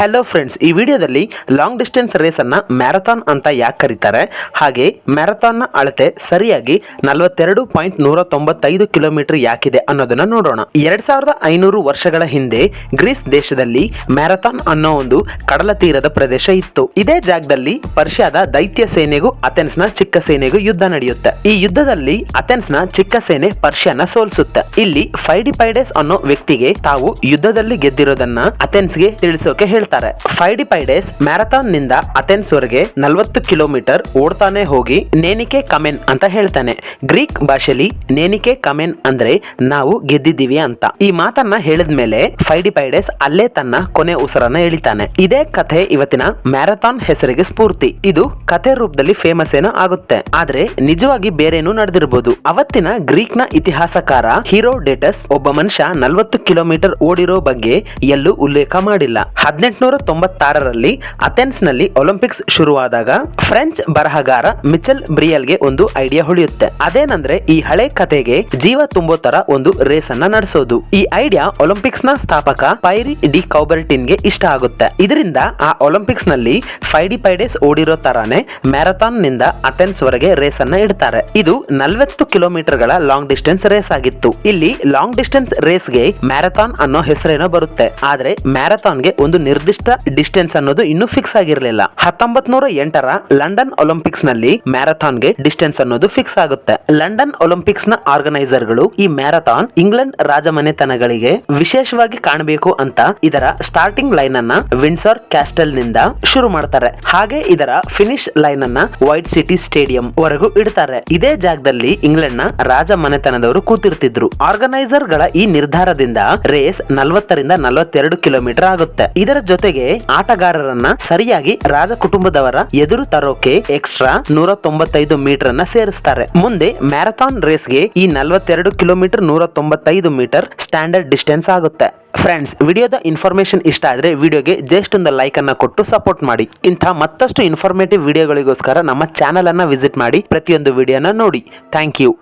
Hello friends, ಈ ವಿಡಿಯೋದಲ್ಲಿ long distance race ಅನ್ನ ಮ್ಯಾರಥಾನ್ ಅಂತ ಯಾಕೆ ಕರೀತಾರೆ, ಹಾಗೆ ಮ್ಯಾರಥಾನ್ ನ ಅಳತೆ ಸರಿಯಾಗಿ 42.195 ಕಿಲೋಮೀಟರ್ ಯಾಕಿದೆ ಅನ್ನೋದನ್ನ ನೋಡೋಣ. 2500 ವರ್ಷಗಳ ಹಿಂದೆ ಗ್ರೀಸ್ ದೇಶದಲ್ಲಿ ಮ್ಯಾರಥಾನ್ ಅನ್ನೋ ಒಂದು ಕಡಲ ತೀರದ ಪ್ರದೇಶ ಇತ್ತು. ಇದೇ ಜಾಗದಲ್ಲಿ ಪರ್ಷಿಯಾದ ದೈತ್ಯ ಸೇನೆಗೂ ಅಥೆನ್ಸ್ ನ ಚಿಕ್ಕ ಸೇನೆಗೂ ಯುದ್ಧ ನಡೆಯುತ್ತೆ. ಈ ಯುದ್ಧದಲ್ಲಿ ಅಥೆನ್ಸ್ ನ ಚಿಕ್ಕ ಸೇನೆ ಪರ್ಷಿಯಾನ ಸೋಲಿಸುತ್ತೆ. ಇಲ್ಲಿ ಫೈಡಿಪೈಡೆಸ್ ಅನ್ನೋ ವ್ಯಕ್ತಿಗೆ ತಾವು ಯುದ್ಧದಲ್ಲಿ ಗೆದ್ದಿರೋದನ್ನ ಅಥೆನ್ಸ್ಗೆ ತಿಳಿಸೋಕೆ ಹೇಳ್ತಾರೆ. ಫೈಡಿಪೈಡೆಸ್ ಮ್ಯಾರಥಾನ್ ನಿಂದ ಅಥೆನ್ಸ್ ವರೆಗೆ 40 ಕಿಲೋಮೀಟರ್ ಓಡ್ತಾನೆ ಹೋಗಿ ನೇನಿಕೆ ಕಮೆನ್ ಅಂತ ಹೇಳ್ತಾನೆ. ಗ್ರೀಕ್ ಭಾಷೆಯಲ್ಲಿ ನೇನಿಕೆ ಕಮೆನ್ ಅಂದ್ರೆ ನಾವು ಗೆದ್ದಿದ್ದೀವಿ ಅಂತ. ಈ ಮಾತನ್ನ ಹೇಳಿದ್ಮೇಲೆ ಫೈಡಿಪೈಡೆಸ್ ಅಲ್ಲೇ ತನ್ನ ಕೊನೆ ಉಸಿರನ್ನ ಎಳಿತಾನೆ. ಇದೇ ಕಥೆ ಇವತ್ತಿನ ಮ್ಯಾರಥಾನ್ ಹೆಸರಿಗೆ ಸ್ಫೂರ್ತಿ. ಇದು ಕಥೆ ರೂಪದಲ್ಲಿ ಫೇಮಸ್ ಏನೋ ಆಗುತ್ತೆ, ಆದ್ರೆ ನಿಜವಾಗಿ ಬೇರೇನೂ ನಡೆದಿರಬಹುದು. ಅವತ್ತಿನ ಗ್ರೀಕ್ ನ ಇತಿಹಾಸಕಾರ ಹೀರೋಡೇಟಸ್ ಒಬ್ಬ ಮನುಷ್ಯ 40 ಕಿಲೋಮೀಟರ್ ಓಡಿರೋ ಬಗ್ಗೆ ಎಲ್ಲೂ ಉಲ್ಲೇಖ ಮಾಡಿಲ್ಲ. 1896ರಲ್ಲಿ ಅಥೆನ್ಸ್ ನಲ್ಲಿ ಒಲಿಂಪಿಕ್ಸ್ ಶುರುವಾದಾಗ ಫ್ರೆಂಚ್ ಬರಹಗಾರ ಮಿಚೆಲ್ ಬ್ರಿಯಲ್ಗೆ ಒಂದು ಐಡಿಯಾ ಹೊಳೆಯುತ್ತೆ. ಅದೇನಂದ್ರೆ ಈ ಹಳೆ ಕಥೆಗೆ ಜೀವ ತುಂಬೋ ತರ ಒಂದು ರೇಸ್ ಅನ್ನ ನಡೆಸೋದು. ಈ ಐಡಿಯಾ ಒಲಿಂಪಿಕ್ಸ್ ನ ಸ್ಥಾಪಕ ಪೈರಿ ಡಿ ಕೌಬರ್ಟಿನ್ ಗೆ ಇಷ್ಟ ಆಗುತ್ತೆ. ಇದರಿಂದ ಆ ಒಲಿಂಪಿಕ್ಸ್ ನಲ್ಲಿ ಫೈಡಿಪೈಡೆಸ್ ಓಡಿರೋ ತರಾನೇ ಮ್ಯಾರಥಾನ್ ನಿಂದ ಅಥೆನ್ಸ್ ವರೆಗೆ ರೇಸ್ ಅನ್ನ ಇಡ್ತಾರೆ. ಇದು 40 ಕಿಲೋಮೀಟರ್ ಗಳ ಲಾಂಗ್ ಡಿಸ್ಟೆನ್ಸ್ ರೇಸ್ ಆಗಿತ್ತು. ಇಲ್ಲಿ ಲಾಂಗ್ ಡಿಸ್ಟೆನ್ಸ್ ರೇಸ್ ಗೆ ಮ್ಯಾರಥಾನ್ ಅನ್ನೋ ಹೆಸರೇನೋ ಬರುತ್ತೆ, ಆದ್ರೆ ಮ್ಯಾರಥಾನ್ ಗೆ ಒಂದು ನಿರ್ದಿಷ್ಟ ಡಿಸ್ಟೆನ್ಸ್ ಅನ್ನೋದು ಇನ್ನೂ ಫಿಕ್ಸ್ ಆಗಿರಲಿಲ್ಲ. 1908ರ ಲಂಡನ್ ಒಲಿಂಪಿಕ್ಸ್ ನಲ್ಲಿ ಮ್ಯಾರಥಾನ್ ಗೆ ಡಿಸ್ಟೆನ್ಸ್ ಅನ್ನೋದು ಫಿಕ್ಸ್ ಆಗುತ್ತೆ. ಲಂಡನ್ ಒಲಿಂಪಿಕ್ಸ್ ನ ಆರ್ಗನೈಸರ್ ಗಳು ಈ ಮ್ಯಾರಥಾನ್ ಇಂಗ್ಲೆಂಡ್ ರಾಜಮನೆತನಗಳಿಗೆ ವಿಶೇಷವಾಗಿ ಕಾಣಬೇಕು ಅಂತ ಇದರ ಸ್ಟಾರ್ಟಿಂಗ್ ಲೈನ್ ಅನ್ನ ವಿಂಡ್ಸರ್ ಕ್ಯಾಸ್ಟಲ್ ನಿಂದ ಶುರು ಮಾಡ್ತಾರೆ. ಹಾಗೆ ಇದರ ಫಿನಿಶ್ ಲೈನ್ ಅನ್ನ ವೈಟ್ ಸಿಟಿ ಸ್ಟೇಡಿಯಂ ವರೆಗೂ ಇಡ್ತಾರೆ. ಇದೇ ಜಾಗದಲ್ಲಿ ಇಂಗ್ಲೆಂಡ್ ನ ರಾಜಮನೆತನದವರು ಕೂತಿರ್ತಿದ್ರು. ಆರ್ಗನೈಸರ್ ಗಳ ಈ ನಿರ್ಧಾರದಿಂದ ರೇಸ್ 40ರಿಂದ 42 ಕಿಲೋಮೀಟರ್ ಆಗುತ್ತೆ. ಇದರ ಜೊತೆಗೆ ಆಟಗಾರರನ್ನ ಸರಿಯಾಗಿ ರಾಜ ಕುಟುಂಬದವರ ಎದುರು ತರೋಕೆ ಎಕ್ಸ್ಟ್ರಾ 195 ಮೀಟರ್ ಅನ್ನ ಸೇರಿಸ್ತಾರೆ. ಮುಂದೆ ಮ್ಯಾರಥಾನ್ ರೇಸ್ಗೆ ಈ 42 ಕಿಲೋಮೀಟರ್ 195 ಮೀಟರ್ ಸ್ಟ್ಯಾಂಡರ್ಡ್ ಡಿಸ್ಟೆನ್ಸ್ ಆಗುತ್ತೆ. ಫ್ರೆಂಡ್ಸ್, ವಿಡಿಯೋದ ಇನ್ಫಾರ್ಮೇಶನ್ ಇಷ್ಟ ಆದ್ರೆ ವಿಡಿಯೋಗೆ ಜಸ್ಟ್ ಒಂದು ಲೈಕ್ ಅನ್ನ ಕೊಟ್ಟು ಸಪೋರ್ಟ್ ಮಾಡಿ. ಇಂಥ ಮತ್ತಷ್ಟು ಇನ್ಫಾರ್ಮೇಟಿವ್ ವಿಡಿಯೋಗಳಿಗೋಸ್ಕರ ನಮ್ಮ ಚಾನೆಲ್ ಅನ್ನ ವಿಸಿಟ್ ಮಾಡಿ ಪ್ರತಿಯೊಂದು ವಿಡಿಯೋನ ನೋಡಿ. Thank you.